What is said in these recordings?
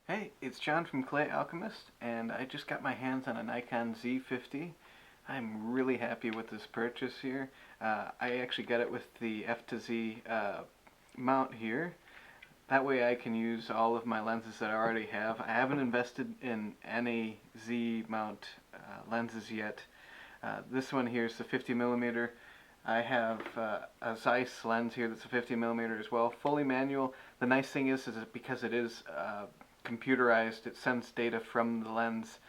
Hey, it's John from Clay Alchemist, and I just got my hands on a Nikon Z50. I'm really happy with this purchase here. I actually got it with the F to Z mount here. That way I can use all of my lenses that I already have. I haven't invested in any Z mount lenses yet. This one here is the 50mm. I have a Zeiss lens here that's a 50mm as well, fully manual. The nice thing is that because it is computerized, it sends data from the lens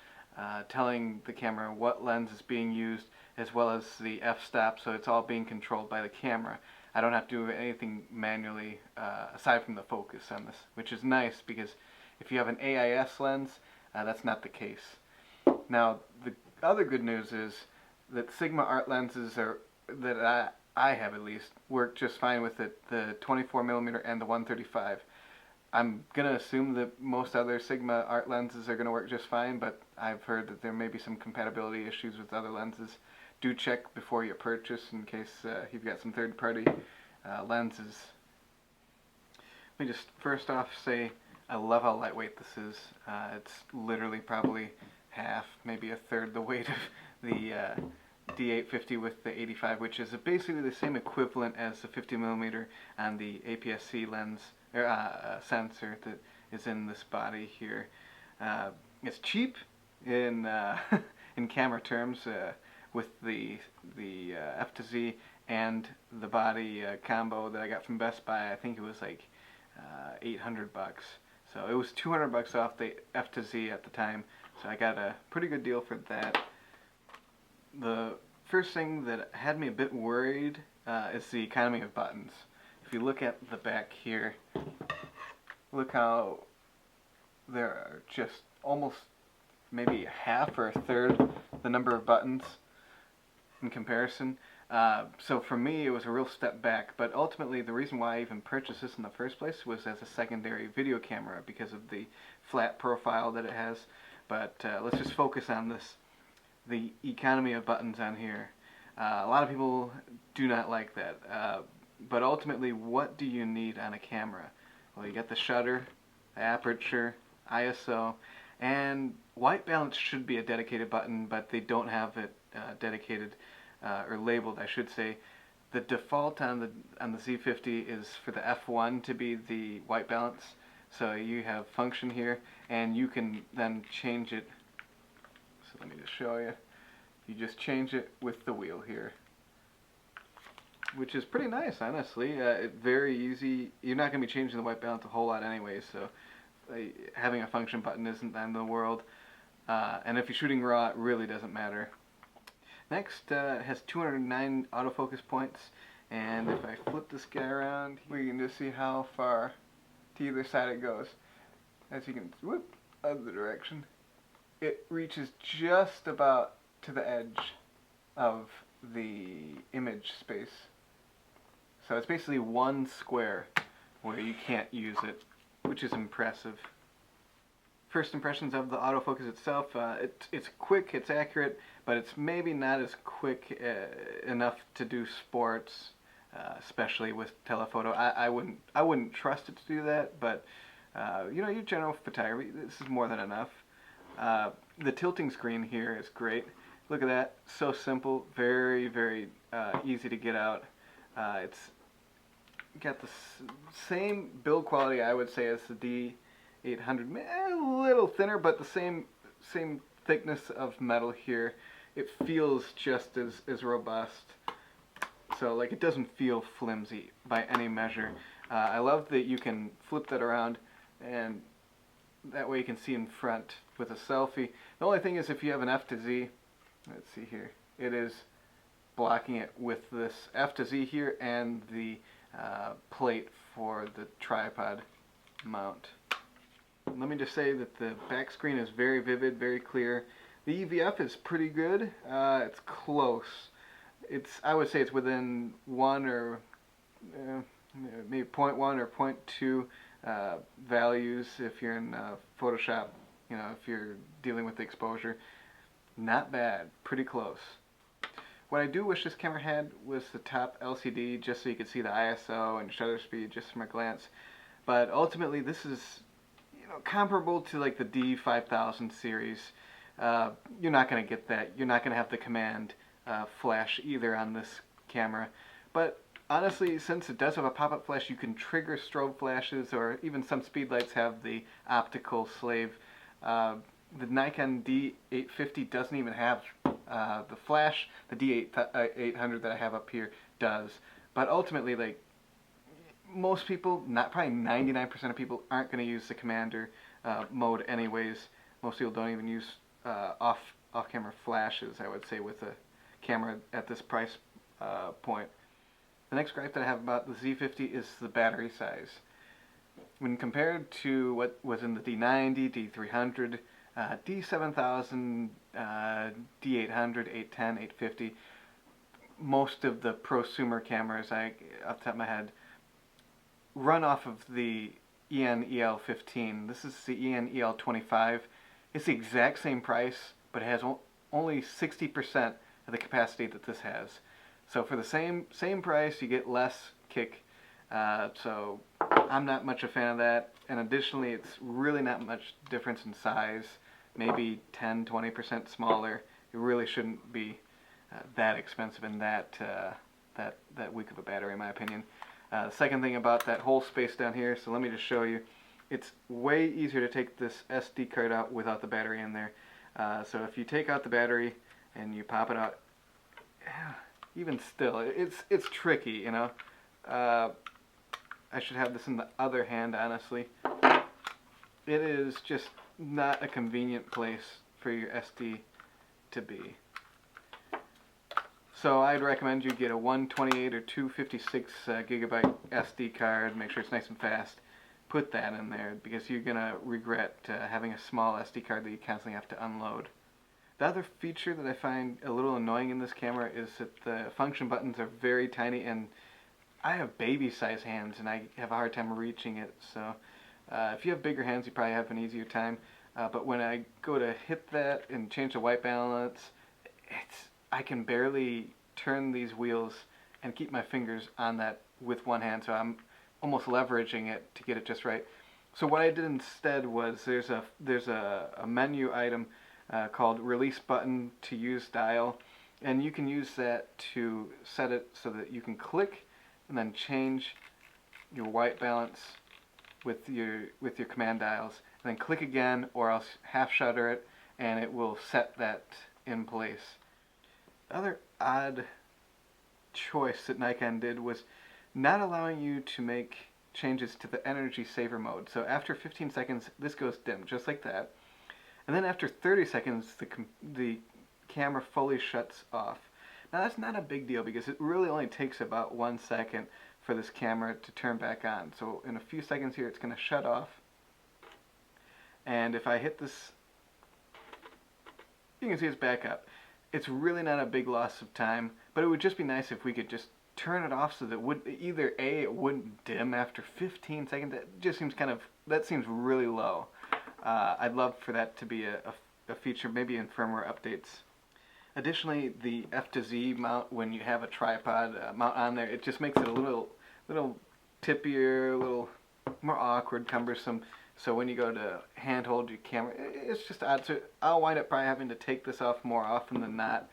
telling the camera what lens is being used as well as the f-stop, so it's all being controlled by the camera. I don't have to do anything manually aside from the focus on this, which is nice because if you have an AIS lens, that's not the case. Now, the other good news is that Sigma art lenses that I have at least work just fine with it, the 24mm and the 135. I'm going to assume that most other Sigma art lenses are going to work just fine, but I've heard that there may be some compatibility issues with other lenses. Do check before you purchase in case you've got some third-party lenses. Let me just first off say I love how lightweight this is. It's literally probably half, maybe a third the weight of the D850 with the 85, which is basically the same equivalent as the 50mm on the APS-C lens sensor that is in this body here. It's cheap in in camera terms with the F to Z and the body combo that I got from Best Buy. I think it was like $800. So it was $200 off the F to Z at the time. So I got a pretty good deal for that. The first thing that had me a bit worried is the economy of buttons. If you look at the back here, look how there are just almost maybe half or a third the number of buttons in comparison. So for me it was a real step back, but ultimately the reason why I even purchased this in the first place was as a secondary video camera because of the flat profile that it has. But let's just focus on the economy of buttons on here. A lot of people do not like that. But ultimately, what do you need on a camera? Well, you got the shutter, the aperture, ISO, and white balance should be a dedicated button, but they don't have it dedicated or labeled, I should say. The default on the Z50 is for the F1 to be the white balance. So you have function here, and you can then change it. So let me just show you. You just change it with the wheel here, which is pretty nice, honestly. Very easy. You're not going to be changing the white balance a whole lot anyway, so having a function button isn't the end of the world. And if you're shooting RAW, it really doesn't matter. Next, it has 209 autofocus points, and if I flip this guy around, we can just see how far to either side it goes. As you can, whoop, other direction. It reaches just about to the edge of the image space. So it's basically one square where you can't use it, which is impressive. First impressions of the autofocus itself, it's quick, it's accurate, but it's maybe not as quick enough to do sports, especially with telephoto. I wouldn't trust it to do that, but you know, your general photography, this is more than enough. The tilting screen here is great. Look at that, so simple, very, very easy to get out. It's got the same build quality, I would say, as the D800, a little thinner, but the same thickness of metal here. It feels just as robust. So like it doesn't feel flimsy by any measure. I love that you can flip that around and that way you can see in front with a selfie. The only thing is if you have an F to Z, let's see here, it is blocking it with this F to Z here and the plate for the tripod mount. Let me just say that the back screen is very vivid, very clear. The EVF is pretty good. It's close. I would say it's within 1 or maybe 0.1 or 0.2 values if you're in Photoshop, you know, if you're dealing with the exposure. Not bad, pretty close. What I do wish this camera had was the top LCD, just so you could see the ISO and shutter speed just from a glance. But ultimately, this is comparable to like the D5000 series. You're not going to get that. You're not going to have the command flash either on this camera. But honestly, since it does have a pop-up flash, you can trigger strobe flashes, or even some speed lights have the optical slave. The Nikon D850 doesn't even have the flash. The D800 that I have up here does. But ultimately, like, most people, not probably 99% of people, aren't going to use the commander mode anyways. Most people don't even use off-camera flashes, I would say, with a camera at this price point. The next gripe that I have about the Z50 is the battery size. When compared to what was in the D90, D300, D7000, D800, 810, 850, most of the prosumer cameras, off the top of my head, run off of the EN-EL15. This is the EN-EL25. It's the exact same price, but it has only 60% of the capacity that this has. So for the same price, you get less kick. So I'm not much a fan of that. And additionally, it's really not much difference in size. Maybe 10-20% smaller. It really shouldn't be that expensive and that weak of a battery, in my opinion. The second thing about that whole space down here, so let me just show you. It's way easier to take this SD card out without the battery in there. So if you take out the battery and you pop it out, even still, it's tricky, you know. I should have this in the other hand, honestly. It is just not a convenient place for your SD to be. So I'd recommend you get a 128 or 256 gigabyte SD card. Make sure it's nice and fast. Put that in there, because you're going to regret having a small SD card that you constantly have to unload. The other feature that I find a little annoying in this camera is that the function buttons are very tiny, and I have baby-sized hands, and I have a hard time reaching it. So if you have bigger hands, you probably have an easier time. But when I go to hit that and change the white balance, I can barely turn these wheels and keep my fingers on that with one hand, so I'm almost leveraging it to get it just right. So what I did instead was there's a menu item called release button to use dial, and you can use that to set it so that you can click and then change your white balance with your command dials, and then click again, or else half shutter it, and it will set that in place. The other odd choice that Nikon did was not allowing you to make changes to the energy saver mode. So after 15 seconds, this goes dim, just like that. And then after 30 seconds, the camera fully shuts off. Now that's not a big deal, because it really only takes about 1 second for this camera to turn back on. So in a few seconds here, it's going to shut off. And if I hit this, you can see it's back up. It's really not a big loss of time, but it would just be nice if we could just turn it off so that it wouldn't dim after 15 seconds. That seems really low. I'd love for that to be a feature, maybe in firmware updates. Additionally, the F to Z mount, when you have a tripod mount on there, it just makes it a little tippier, a little more awkward, cumbersome. So when you go to handhold your camera, it's just odd. So I'll wind up probably having to take this off more often than not.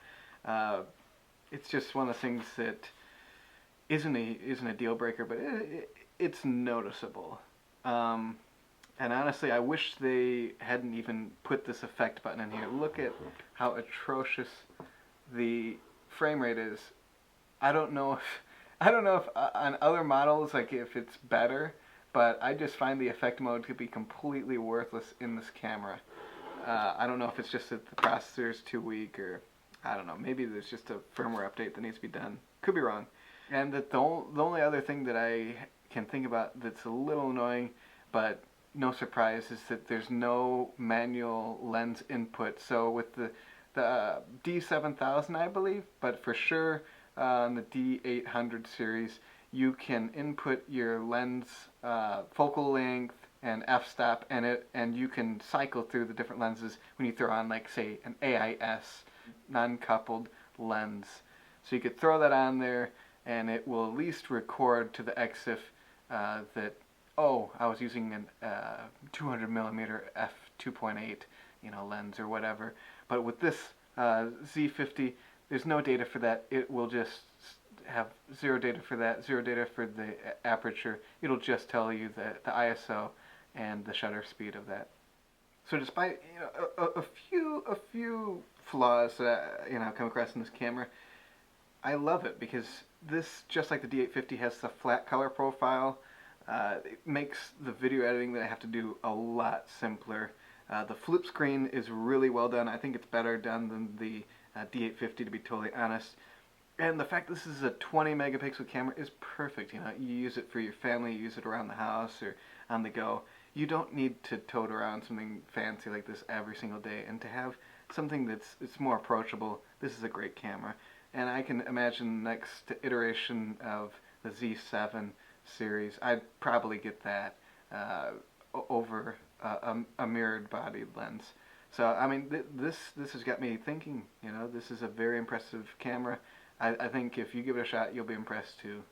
It's just one of the things that isn't a deal breaker, but it's noticeable. And honestly, I wish they hadn't even put this effect button in here. Look at how atrocious the frame rate is. I don't know if on other models, like, if it's better, but I just find the effect mode to be completely worthless in this camera. I don't know if it's just that the processor is too weak, or I don't know. Maybe there's just a firmware update that needs to be done. Could be wrong. And that the only other thing that I can think about that's a little annoying, but no surprise, is that there's no manual lens input. So with the D7000, I believe, but for sure on the D800 series, you can input your lens focal length and f-stop, and you can cycle through the different lenses when you throw on, like, say, an AIS non-coupled lens. So you could throw that on there, and it will at least record to the EXIF that oh, I was using an 200 millimeter f2.8, lens or whatever. But with this Z50, there's no data for that. It will just have zero data for that, zero data for the aperture. It'll just tell you the ISO and the shutter speed of that. So despite a few flaws that come across in this camera, I love it because this, just like the D850, has the flat color profile. It makes the video editing that I have to do a lot simpler. The flip screen is really well done. I think it's better done than the D850, to be totally honest. And the fact this is a 20 megapixel camera is perfect. You use it for your family, you use it around the house or on the go. You don't need to tote around something fancy like this every single day. And to have something it's more approachable, this is a great camera. And I can imagine the next iteration of the Z7 series, I'd probably get that over a mirrored bodied lens. So I mean, this has got me thinking. This is a very impressive camera. I think if you give it a shot, you'll be impressed too.